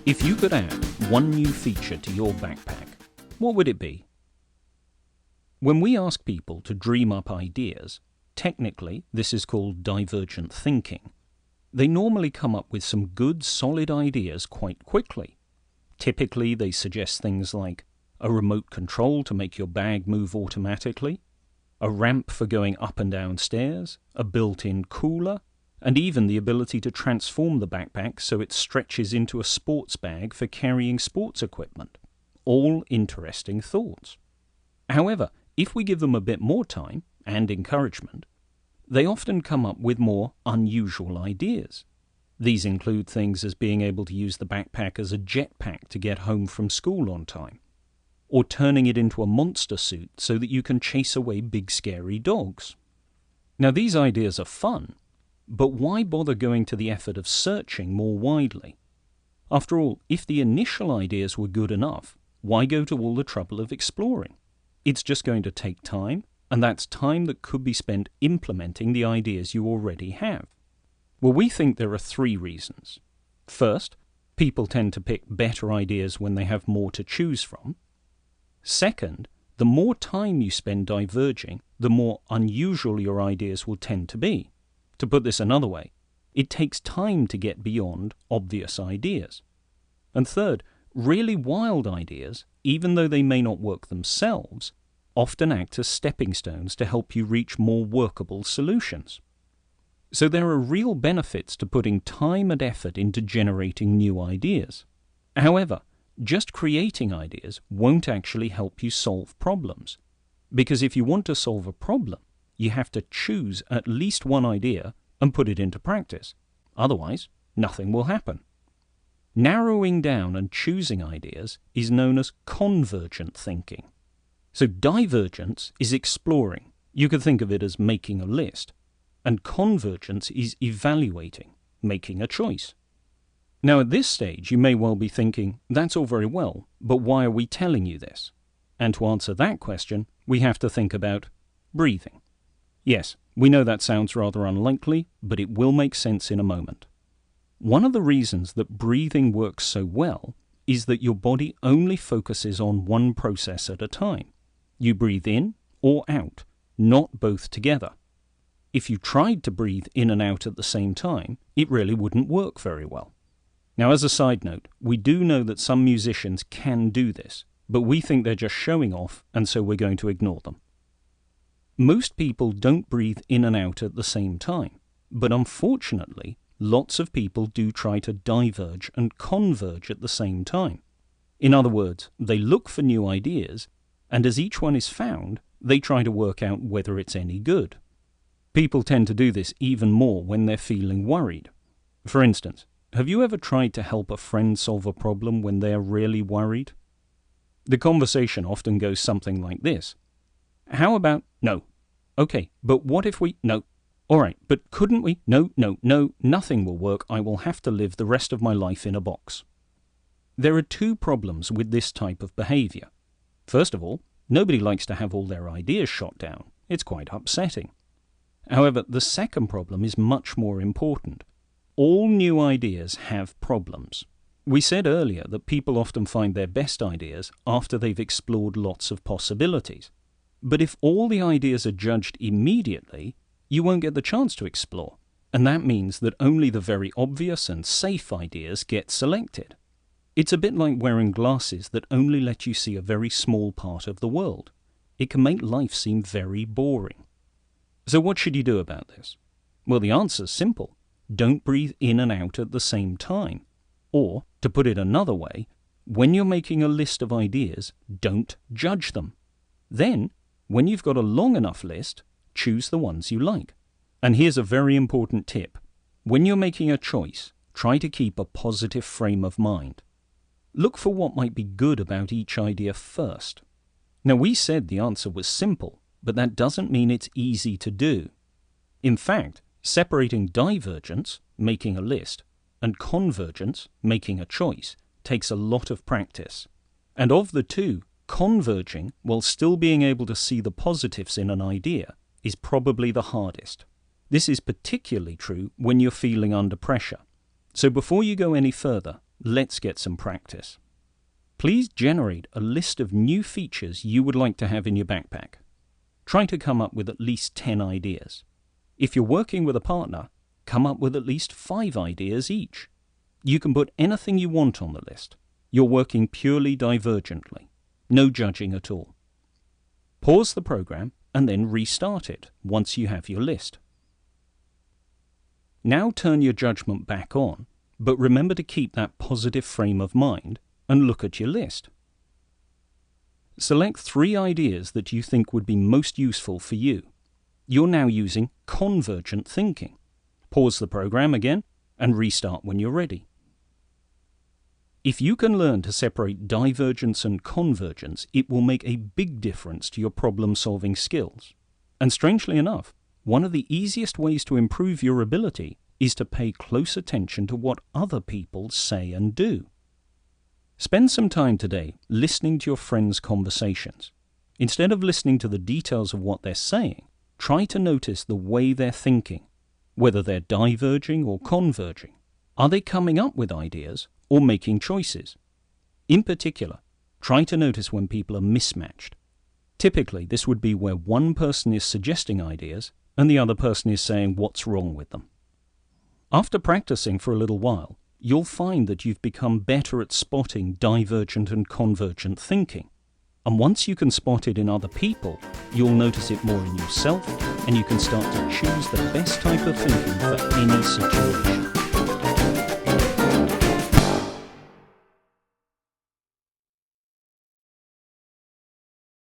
If you could add one new feature to your backpack, what would it be? When we ask people to dream up ideas, technically this is called divergent thinking. They normally come up with some good, solid ideas quite quickly. Typically they suggest things like a remote control to make your bag move automatically, a ramp for going up and down stairs, a built-in cooler, and even the ability to transform the backpack so it stretches into a sports bag for carrying sports equipment. All interesting thoughts. However, if we give them a bit more time and encouragement, they often come up with more unusual ideas. These include things as being able to use the backpack as a jetpack to get home from school on time, or turning it into a monster suit so that you can chase away big scary dogs. Now these ideas are fun, but why bother going to the effort of searching more widely? After all, if the initial ideas were good enough, why go to all the trouble of exploring? It's just going to take time, and that's time that could be spent implementing the ideas you already have. Well, we think there are 3 reasons. First, people tend to pick better ideas when they have more to choose from. Second, the more time you spend diverging, the more unusual your ideas will tend to be. To put this another way, it takes time to get beyond obvious ideas. And third, really wild ideas, even though they may not work themselves, often act as stepping stones to help you reach more workable solutions. So there are real benefits to putting time and effort into generating new ideas. However, just creating ideas won't actually help you solve problems, because if you want to solve a problem, you have to choose at least one idea and put it into practice. Otherwise, nothing will happen. Narrowing down and choosing ideas is known as convergent thinking. So divergence is exploring. You could think of it as making a list. And convergence is evaluating, making a choice. Now at this stage you may well be thinking, that's all very well, but why are we telling you this? And to answer that question, we have to think about breathing. Yes, we know that sounds rather unlikely, but it will make sense in a moment. One of the reasons that breathing works so well is that your body only focuses on one process at a time. You breathe in or out, not both together. If you tried to breathe in and out at the same time, it really wouldn't work very well. Now, as a side note, we do know that some musicians can do this, but we think they're just showing off, and so we're going to ignore them. Most people don't breathe in and out at the same time, but unfortunately, lots of people do try to diverge and converge at the same time. In other words, they look for new ideas, and as each one is found, they try to work out whether it's any good. People tend to do this even more when they're feeling worried. For instance, have you ever tried to help a friend solve a problem when they're really worried? The conversation often goes something like this. How about, no. Okay, but what if we, no. All right, but couldn't we, no, nothing will work. I will have to live the rest of my life in a box. There are 2 problems with this type of behavior. First of all, nobody likes to have all their ideas shot down. It's quite upsetting. However, the second problem is much more important. All new ideas have problems. We said earlier that people often find their best ideas after they've explored lots of possibilities. But if all the ideas are judged immediately, you won't get the chance to explore. And that means that only the very obvious and safe ideas get selected. It's a bit like wearing glasses that only let you see a very small part of the world. It can make life seem very boring. So what should you do about this? Well, the answer's simple. Don't breathe in and out at the same time. Or, to put it another way, when you're making a list of ideas, don't judge them. Then, when you've got a long enough list, choose the ones you like. And here's a very important tip. When you're making a choice, try to keep a positive frame of mind. Look for what might be good about each idea first. Now, we said the answer was simple, but that doesn't mean it's easy to do. In fact, separating divergence, making a list, and convergence, making a choice, takes a lot of practice. And of the 2, converging while still being able to see the positives in an idea is probably the hardest. This is particularly true when you're feeling under pressure. So before you go any further, let's get some practice. Please generate a list of new features you would like to have in your backpack. Try to come up with at least 10 ideas. If you're working with a partner, come up with at least 5 ideas each. You can put anything you want on the list. You're working purely divergently. No judging at all. Pause the program and then restart it once you have your list. Now turn your judgment back on, but remember to keep that positive frame of mind and look at your list. Select 3 ideas that you think would be most useful for you. You're now using convergent thinking. Pause the program again and restart when you're ready. If you can learn to separate divergence and convergence, it will make a big difference to your problem-solving skills. And strangely enough, one of the easiest ways to improve your ability is to pay close attention to what other people say and do. Spend some time today listening to your friends' conversations. Instead of listening to the details of what they're saying, try to notice the way they're thinking, whether they're diverging or converging. Are they coming up with ideas or making choices? In particular, try to notice when people are mismatched. Typically, this would be where one person is suggesting ideas and the other person is saying what's wrong with them. After practicing for a little while, you'll find that you've become better at spotting divergent and convergent thinking. And once you can spot it in other people, you'll notice it more in yourself, and you can start to choose the best type of thinking for any situation.